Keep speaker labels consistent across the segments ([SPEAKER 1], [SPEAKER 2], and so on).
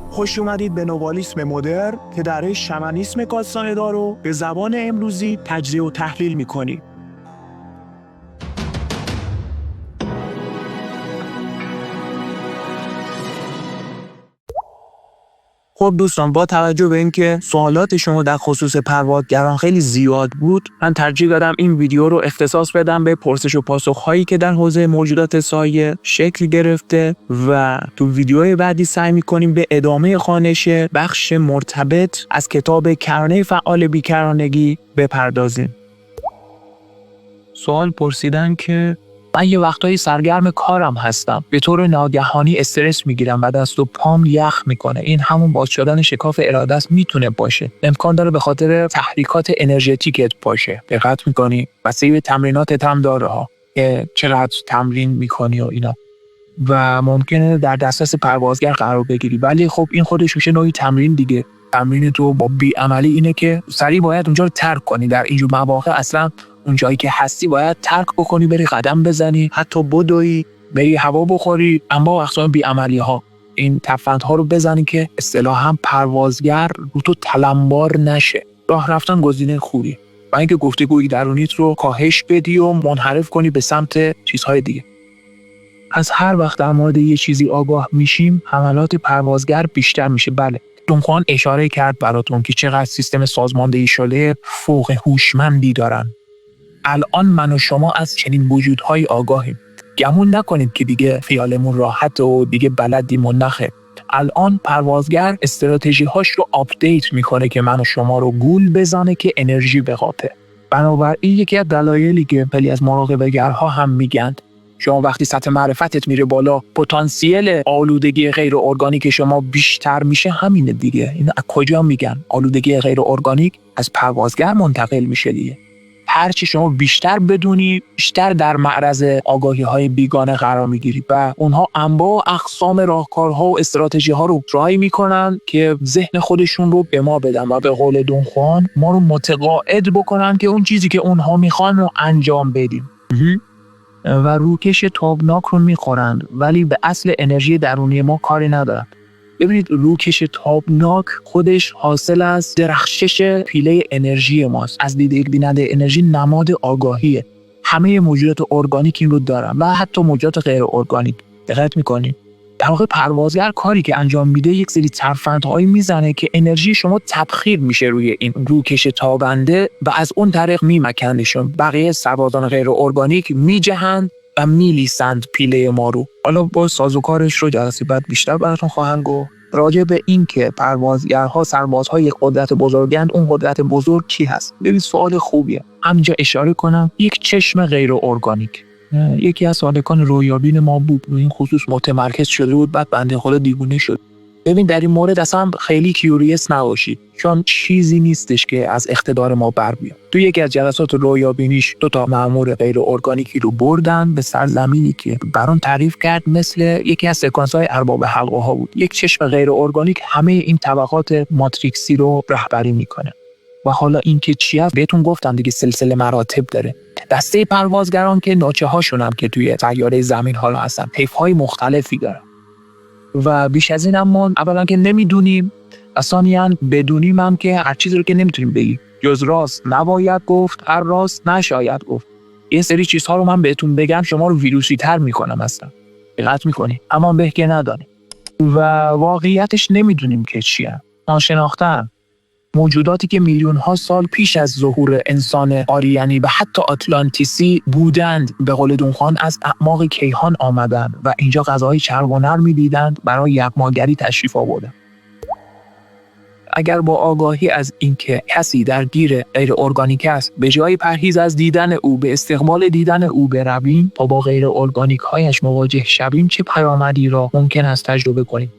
[SPEAKER 1] خوش اومدید به نوالیسم مدرن که در شمنیسم کاستاندا رو به زبان امروزی تجزیه و تحلیل می‌کنیم. خب دوستان، با توجه به اینکه سوالات شما در خصوص پروازگران خیلی زیاد بود، من ترجیح دادم این ویدیو رو اختصاص بدم به پرسش و پاسخ هایی که در حوزه موجودات سایه شکل گرفته و تو ویدیوهای بعدی سعی می‌کنیم به ادامه خوانش بخش مرتبط از کتاب کرانه فعال بیکرانگی بپردازیم. سوال پرسیدن که من یه وقتایی سرگرم کارم هستم، به طور ناگهانی استرس میگیرم و دست و پام یخ میکنه. این همون باز شدن شکاف اراده است. میتونه باشه، امکان داره به خاطر تحریکات انرژتیکت باشه. دقت میکنی بسیار به تمریناتت هم داره ها، که چقدر تمرین میکنی و اینا، و ممکنه در دسترس پروازگر قرار بگیری. ولی خب این خودش میشه نوعی تمرین دیگه. تمرین تو با بی‌عملی اینه که سریع باید اونجا رو ترک کنی. در اینجور مواقع اصلا اون جایی که هستی باید ترک بکنی، بری قدم بزنی، حتی بدوی، بری هوا بخوری، اما اقسام بی‌عملی ها، این تفندها رو بزنی که اصطلاحاً پروازگر رو تو تلمبار نشه. راه رفتن گزینه خوبی، و اینکه گفتگوی درونیت رو کاهش بدی و منحرف کنی به سمت چیزهای دیگه. از هر وقت در مورد یه چیزی آگاه میشیم، حملات پروازگر بیشتر میشه. بله، دون خوان اشاره کرد براتون که چقدر سیستم سازماندهی شده فوق هوشمندی دارن. الان من و شما از چنین وجودهای آگاهیم. گمون نکنید که دیگه خیالمون راحت و دیگه بلدیم و نخه. الان پروازگر استراتژی هاش رو آپدیت میکنه که من و شما رو گول بزنه که انرژی بقاپه. بنابراین یکی از دلایلی که خیلی از مراقبه‌گرها هم میگن شما وقتی سطح معرفتت میره بالا، پتانسیل آلودگی غیر ارگانیک شما بیشتر میشه. همینه دیگه. اینا از کجا میگن؟ آلودگی غیر ارگانیک از پروازگر منتقل میشه دیگه. هرچی شما بیشتر بدونی، بیشتر در معرض آگاهی‌های بیگانه قرار میگیری و اونها انواع اقسام راهکارها و استراتژی‌ها رو ترای میکنن که ذهن خودشون رو به ما بدن و به قول دون خوان ما رو متقاعد بکنن که اون چیزی که اونها میخوان رو انجام بدیم. و روکش تابناک رو میخورند ولی به اصل انرژی درونی ما کاری ندارن. ببینید، روکش تابناک خودش حاصل از درخشش پیله انرژی ماست. از دید یک بیننده انرژی نماد آگاهیه. همه موجودات ارگانیک این رو دارن و حتی موجودات غیر ارگانیک. دقت میکنید؟ در واقع پروازگر کاری که انجام میده یک سری ترفندهایی میزنه که انرژی شما تبخیر میشه روی این روکش تابنده و از اون طریق میمکندشون. بقیه سربازان غیر ارگانیک میجهند و میلیسند پیله ما رو. حالا با سازوکارش رو جلسه بعد بیشتر براتون خواهم گفت. راجع به این که پروازگرها سربازهای یک قدرت بزرگند، اون قدرت بزرگ چی هست؟ ببین، سوال خوبیه. همینجا اشاره کنم یک چشم غیر ارگانیک. یکی از سالکان رویابین ما بود، روی این خصوص متمرکز شده بود، بعد بنده خدا دیوونه شد. ببین، در این مورد اصلا خیلی کیوریس نباشید، چون چیزی نیستش که از اقتدار ما بر بیاد. تو یکی از جلسات رویابینیش 2 مأمور غیر ارگانیکی رو بردن به سرزمینی که برام تعریف کرد مثل یکی از سکانس‌های ارباب حلقه ها بود. یک چشم غیر ارگانیک همه این طبقات ماتریکسی رو رهبری میکنه. و حالا این که چی هست بهتون گفتم دیگه، سلسله مراتب داره. دسته پروازگران که ناچه هاشون هم که توی سیاره زمین حالا هستن، طیف‌های مختلفی دارن و بیش از این هم اولا که نمیدونیم، ثانیاً بدونیم هم که هر چیزی رو که نمیتونیم بگیم. جز راست نباید گفت، هر راست نشاید گفت. یه سری چیزها رو من بهتون بگم شما رو ویروسی تر میکنم اصلا. دقت میکنی؟ اما به که ندانیم و واقعیتش نمیدونیم که چیه. ناشناخته‌اند. موجوداتی که میلیون ها سال پیش از ظهور انسان آریانی و حتی آتلانتیسی بودند، به قول دون خوان از اعماق کیهان آمدند و اینجا غذاهای چرب و نر می‌دیدند، برای یغماگری تشریف آوردند. اگر با آگاهی از اینکه کسی درگیر غیر ارگانیک است، به جای پرهیز از دیدن او به استقبال دیدن او برویم تا با غیر ارگانیک هایش مواجه شویم، چه پیامدی را ممکن است تجربه کنیم؟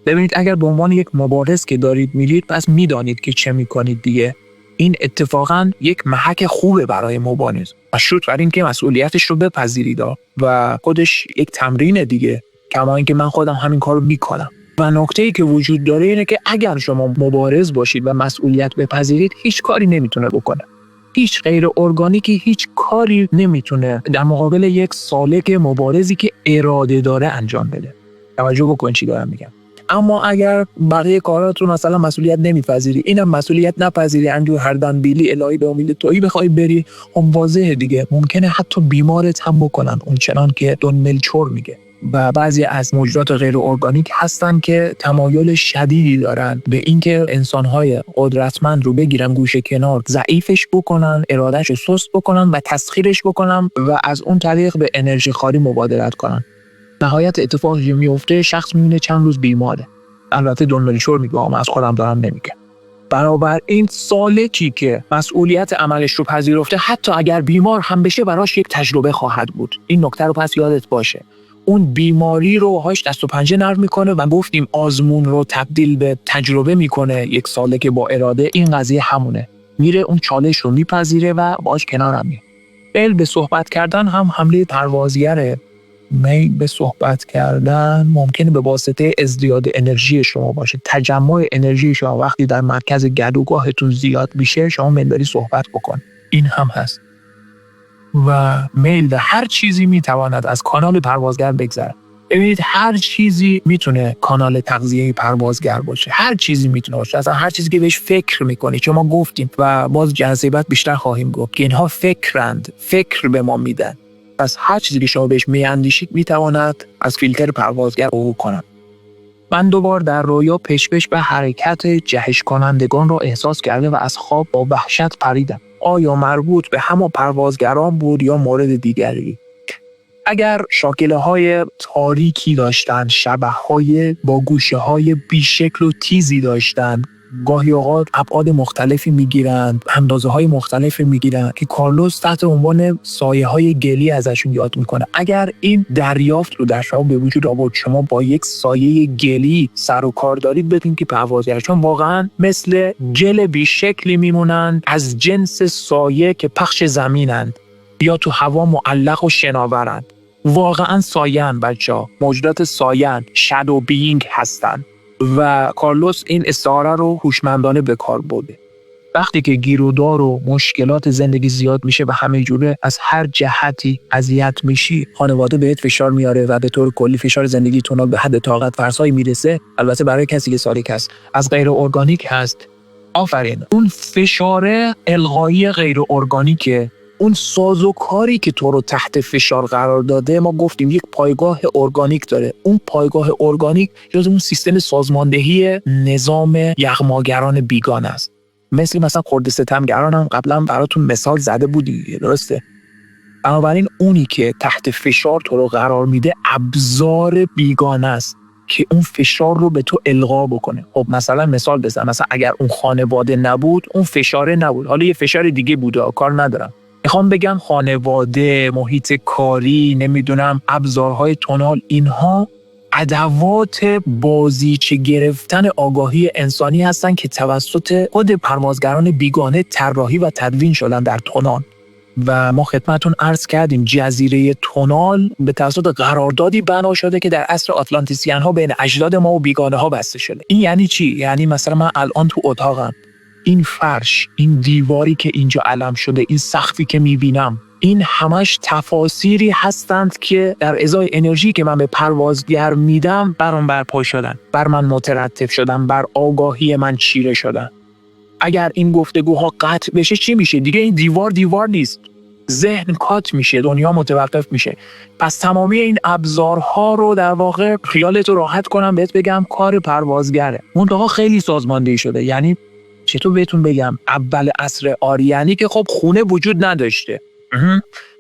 [SPEAKER 1] ببینید، اگر به عنوان یک مبارز که دارید میرید، پس میدانید که چه میکنید دیگه. این اتفاقا یک محک خوبه برای مبارز. مشروط بر این که مسئولیتش رو بپذیرید و خودش یک تمرین دیگه. کما اینکه من خودم همین کارو میکنم. و نکته‌ای که وجود داره اینه که اگر شما مبارز باشید و مسئولیت بپذیرید، هیچ کاری نمیتونه بکنه. هیچ غیر ارگانیکی هیچ کاری نمیتونه در مقابل یک سالک مبارزی که اراده داره انجام بده. توجه بکن چی دارم میگم. اما اگر بقیه کارات رو مثلا مسئولیت نمیپذیری، اینم مسئولیت نپذیری، اندو هردن بیلی الهی به امید تویی بخوای بری، هم واضحه دیگه ممکنه حتی بیمارت هم بکنن، اون چنان که دون ملچور میگه. و بعضی از موجودات غیر ارگانیک هستن که تمایل شدیدی دارن به اینکه انسان‌های قدرتمند رو بگیرن گوشه کنار، ضعیفش بکنن، ارادهش رو سست بکنن و تسخیرش بکنن و از اون طریق به انرژی خاری مبادلت کنن. نهایت اتفاقی که میفته شخص میبینه چند روز بیماره. البته دون ملچور میگه، از خودم دارم نمیگه. برابر این سالکی که مسئولیت عملش رو پذیرفته، حتی اگر بیمار هم بشه براش یک تجربه خواهد بود. این نکته رو پس یادت باشه. اون بیماری رو هاش دست و پنجه نرم میکنه و گفتیم آزمون رو تبدیل به تجربه میکنه. یک ساله که با اراده، این قضیه همونه، میره اون چالش رو میپذیره و باش کنارم میاد. میل به صحبت کردن هم حمله پروازگره. میل به صحبت کردن ممکنه به واسطه ازدیاد انرژی شما باشه. تجمع انرژی شما وقتی در مرکز گدوگاهتون زیاد میشه، شما میل داری صحبت بکن. این هم هست. و میل در هر چیزی میتواند از کانال پروازگر بگذره. ببینید هر چیزی میتونه کانال تغذیه پروازگر باشه، هر چیزی میتونه باشه، اصلا هر چیزی که بهش فکر میکنی. چون ما گفتیم و باز جذابیت بیشتر خواهیم گفت که اینها فکرند، فکر به ما میدن. پس هر چیزی که شما بهش میاندیشید میتواند از فیلتر پروازگر عبور کنه. من دوبار در رویا پیش به حرکت جهش کنندگان را احساس کرده و از خواب با وحشت پریدم. آیا مربوط به همه پروازگران بود یا مورد دیگری؟ اگر شاکله های تاریکی داشتن، شبح های با گوشه های بیشکل و تیزی داشتن، گاهی اوقات ابعاد مختلفی میگیرند، اندازه های مختلفی میگیرند که کارلوس تحت عنوان سایه های گلی ازشون یاد میکنه. اگر این دریافت رو در شما به وجود آورد، شما با یک سایه گلی سر و کار دارید، بدین که پروازگر، چون واقعا مثل جل بیشکلی میمونند، از جنس سایه که پخش زمینند یا تو هوا معلق و شناورند. واقعا سایه‌اند بچه‌ها، موجودات سایه‌اند، شادو بینگ هستند. و کارلوس این استعاره رو هوشمندانه به کار برده. وقتی که گیرودار و مشکلات زندگی زیاد میشه و همه جوره از هر جهتی اذیت میشی، خانواده بهت فشار میاره و به طور کلی فشار زندگی تونال به حد طاقت فرسایی میرسه. البته برای کسی که سالک هست، از غیر ارگانیک هست، آفرین، اون فشار القایی غیر ارگانیکه. اون سازوکاری که تو رو تحت فشار قرار داده، ما گفتیم یک پایگاه ارگانیک داره. اون پایگاه ارگانیک جز اون سیستم سازماندهی نظام یغماگران بیگانه است. مثلا خرد ستمگران هم قبلا براتون مثال زده بودی، درسته؟ بنابراین اونی که تحت فشار تو رو قرار میده ابزار بیگانه است که اون فشار رو به تو القا بکنه. خب مثلا مثال بزن، مثلا اگر اون خانواده نبود، اون فشاره نبود، حالا یه فشار دیگه بوده، کار ندارم. میخوام بگم خانواده، محیط کاری، نمیدونم ابزارهای تونال، اینها ادوات بازیچه گرفتن آگاهی انسانی هستن که توسط خود پروازگران بیگانه طراحی و تدوین شدن در تونال. و ما خدمتون عرض کردیم جزیره تونال به توسط قراردادی بنا شده که در عصر آتلانتیسیان ها بین اجداد ما و بیگانه ها بسته شده. این یعنی چی؟ یعنی مثلا من الان تو اتاقم، این فرش، این دیواری که اینجا علم شده، این سقفی که میبینم، این همش تفاسیری هستند که در ازای انرژی که من به پروازگر میدم برام برپا شدن، بر من مترتب شدن، بر آگاهی من چیره شدن. اگر این گفتگوها قطع بشه چی میشه؟ دیگه این دیوار نیست، ذهن کات میشه، دنیا متوقف میشه. پس تمامی این ابزارها رو در واقع خیالتو راحت کنم بهت بگم کار پروازگره. منتها خیلی سازماندهی شده. یعنی چطور بهتون بگم، اول عصر آریانی که خب خونه وجود نداشته،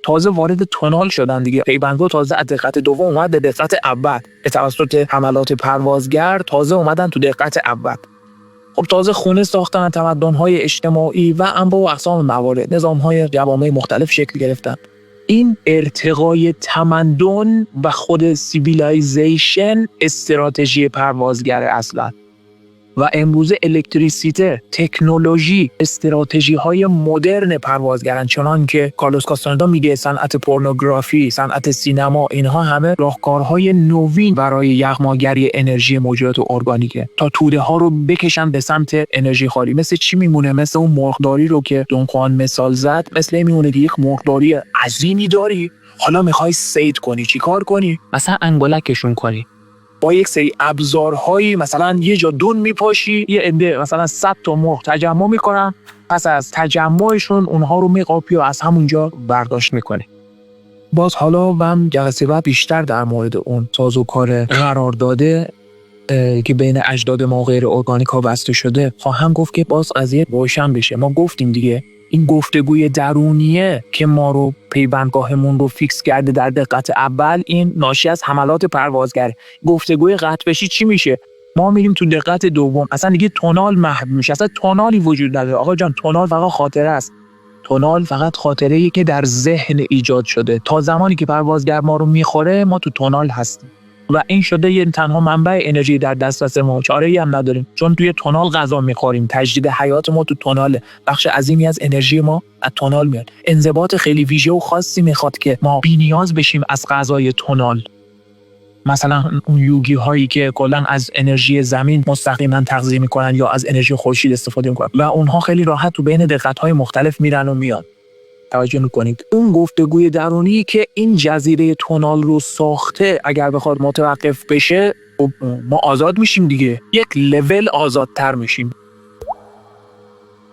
[SPEAKER 1] تازه وارد تونال شدن دیگه. پیوندها تازه از دقت دوم اومد به دقت اول، به توسط حملات پروازگر تازه اومدن تو دقت اول. خب تازه خونه ساختن، تمدن‌های اجتماعی و انواع و اقسام موارد، نظام‌های جوامع مختلف شکل گرفتن. این ارتقای تمدن و خود سیویلایزیشن استراتژی پروازگر اصلا. و امروز الکتریسیته، تکنولوژی، استراتژی‌های مدرن پروازگران، چنان که کارلوس کاستاندا میگه صنعت پورنوگرافی، صنعت سینما، اینها همه راهکارهای نوین برای یغماگری انرژی موجودات ارگانیکه تا توده ها رو بکشن به سمت انرژی خالی. مثل چی میمونه؟ مثل اون مرغداری رو که دون خوان مثال زد. مثل این میمونه که یک مرغداری عظیمی داری، حالا میخوای صید کنی، چی کار کنی؟
[SPEAKER 2] مثلا انگولکشون کنی.
[SPEAKER 1] با یک سری ابزارهایی مثلا یه جا دون میپاشی، یه عده مثلا 100 تا مرغ تجمع میکنن، پس از تجمعشون اونها رو میقاپی و از همونجا برداشت میکنه. باز حالا من جلسه بعد بیشتر در مورد اون سازوکار قرار داده که بین اجداد ما غیر ارگانیک ها بسته شده خواهم گفت که باز قضیه روشن بشه. ما گفتیم دیگه این گفتگوی درونیه که ما رو پیوندگاهمون رو فیکس کرده در دقت اول، این ناشی از حملات پروازگره. گفتگوی قطع بشی چی میشه؟ ما میریم تو دقت دوم، اصلا دیگه تونال محو میشه، اصلا تونالی وجود نداره. آقا جان تونال فقط خاطره است. تونال فقط خاطره‌ای که در ذهن ایجاد شده. تا زمانی که پروازگر ما رو میخوره ما تو تونال هستیم و این شده یه تنها منبع انرژی در دسترس ما. چاره‌ای هم نداریم چون توی تونال غذا میخوریم. تجدید حیات ما تو توناله. بخش عظیمی از انرژی ما از تونال میاد. انضباط خیلی ویژه و خاصی میخواد که ما بی‌نیاز بشیم از غذای تونال. مثلا اون یوگی هایی که کلا از انرژی زمین مستقیما تغذیه میکنن یا از انرژی خورشید استفاده میکنن و اونها خیلی راحت تو بین دقت های مختلف میرن و میان. توجه میکنید اون گفتگوی درونی که این جزیره تونال رو ساخته اگر بخواد متوقف بشه ما آزاد میشیم دیگه، یک لول آزادتر میشیم.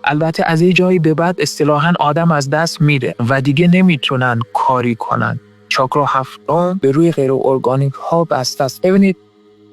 [SPEAKER 1] البته از یه جایی به بعد اصطلاحاً آدم از دست میره و دیگه نمیتونن کاری کنن. چاکرا هفتم به روی غیر ارگانیک ها بسته است. ببینید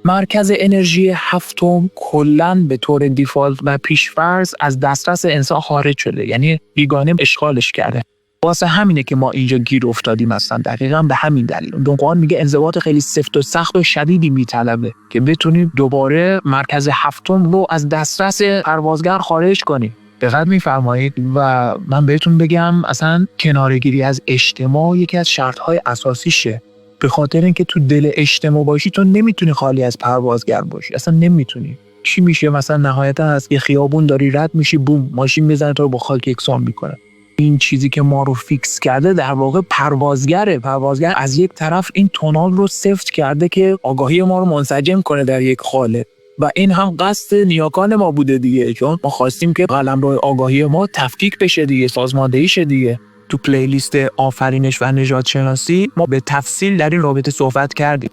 [SPEAKER 1] مرکز انرژی هفتم کلاً به طور دیفالت و پیش‌فرض از دسترس انسان خارج شده، یعنی بیگانه اشغالش کرده. واسه همینه که ما اینجا گیر افتادیم. مثلا دقیقاً به همین دلیل دون قرآن میگه انضباط خیلی سفت و سخت و شدیدی میطلبه که بتونیم دوباره مرکز هفتم رو از دسترس پروازگر خارج کنیم. دقت میفرمایید و من بهتون بگم اصلا کناره‌گیری از اجتماع یکی از شرط‌های اساسیشه. به خاطر اینکه تو دل اجتماع باشی تو نمیتونی خالی از پروازگر باشی، اصلا نمیتونی. چی میشه مثلا نهایتا از یه خیابون داری رد میشی بوم ماشین میزنه تو رو با خاک یکسان میکنه. این چیزی که ما رو فیکس کرده در واقع پروازگره. پروازگر از یک طرف این تونال رو سفت کرده که آگاهی ما رو منسجم کنه در یک خاله و این هم قصد نیاکان ما بوده دیگه، چون ما خواستیم که قلمرو آگاهی ما تفکیک بشه دیگه، سازماندهی شه دیگه. تو پلیلیست آفرینش و نژاد شناسی ما به تفصیل در این رابطه صحبت کردیم.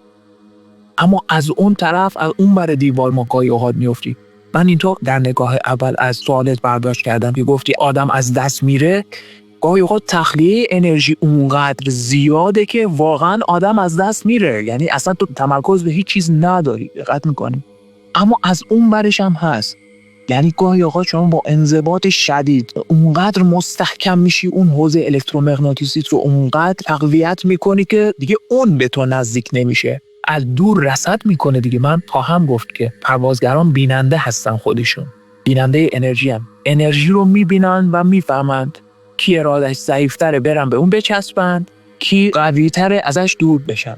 [SPEAKER 1] اما از اون طرف از اون بر دیوار ما گاهی اوقات میافتیم. من اینطور در نگاه اول از سوالت برداشت کردم که گفتی آدم از دست میره. گاهی اوقات تخلیه انرژی اونقدر زیاده که واقعا آدم از دست میره، یعنی اصلا تو تمرکز به هیچ چیز نداری. دقت میکنی؟ اما از اون برش هم هست، یعنی گاهی اوقات شما با انضباط شدید اونقدر مستحکم میشی، اون حوزه الکترومغناطیسی رو اونقدر تقویت میکنی که دیگه اون به تو نزدیک نمیشه، از دور رصد میکنه دیگه. من خواهم گفت که پروازگران بیننده هستن، خودشون بیننده انرژی هم. انرژی رو میبینن و میفهمند کی ارادش ضعیفتره برن به اون بچسبند، کی قویتره ازش دور بشن.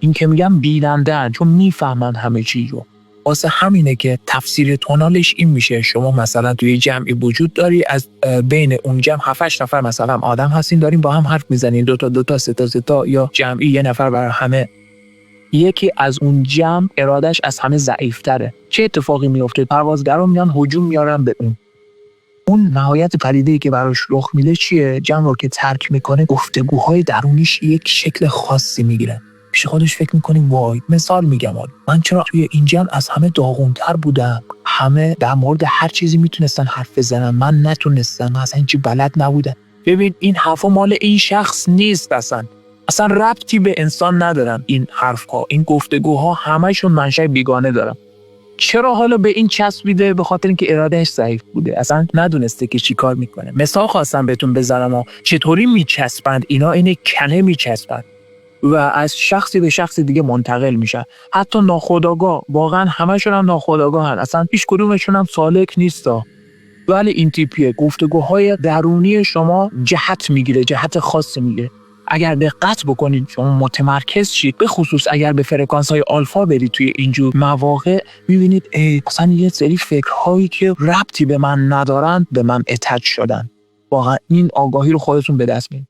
[SPEAKER 1] این که میگم بیننده چون میفهمن همه چی رو. واسه همینه که تفسیر تونالش این میشه شما مثلا توی جمعی وجود داری، از بین اون جمع 7-8 نفر مثلا آدم هستین دارین با هم حرف میزنین، دو تا سه تا یا جمعی یه نفر برای همه. یکی از اون جمع ارادش از همه ضعیف‌تره. چه اتفاقی میفته؟ پروازگران میان هجوم میارن به اون نهایت پدیده‌ای که براش رخ میده چیه؟ جمع رو که ترک میکنه گفتگوهای درونیش یک شکل خاصی میگیره. پیش خودش فکر میکنی وای، مثال میگم من چرا توی این جمع از همه داغونتر بودم، همه در مورد هر چیزی میتونستن حرف بزنن، من نتونستم، من اصلا هیچی بلد نبودم. ببین این حرفا مال این شخص نیست، اصلا ربطی به انسان ندارن. این حرفها، این گفتگوها همشون منشأ بیگانه دارن. چرا حالا به این چسبیده؟ به خاطر اینکه ارادهش ضعیف بوده، اصلا ندونسته که چی کار میکنه. مثال خواستم بهتون بزنم چطوری میچسبند اینا، اینه کنه میچسبند و از شخصی به شخص دیگه منتقل میشن، حتی ناخودآگاه. واقعا همشون هم ناخودآگاهن، اصلا هیچ کدومشون هم سالک نیستا، ولی این تیپیه. گفتگوهای درونی شما جهت میگیره، جهت خاصی میگیره. اگر دقت بکنید شما متمرکز شید، به خصوص اگر به فرکانس های آلفا برید توی اینجور مواقع، میبینید اصلا یه سری فکرهایی که ربطی به من ندارن به من اتچ شدن. واقعا این آگاهی رو خودتون به دست میارید.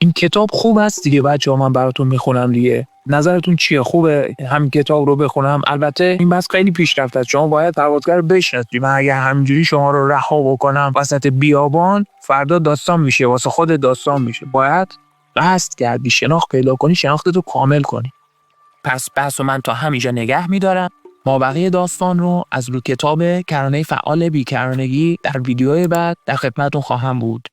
[SPEAKER 1] این کتاب خوب است دیگه بچه‌ها، من براتون میخونم دیگه. نظرتون چیه؟ خوبه همین کتاب رو بخونم؟ البته این بس خیلی پیشرفته است، شما باید پروازگر رو بشناسید. من اگه همینجوری شما رو رها بکنم وسط بیابان، فردا داستان میشه، واسه خود داستان میشه. باید قصد کردی، شناخت پیدا کنی، شناختتو کامل کنی. پس بحث من تا همینجا نگه میدارم. مابقی داستان رو از رو کتاب کرانه فعال بیکرانگی در ویدیوی بعد در خدمتتون خواهم بود.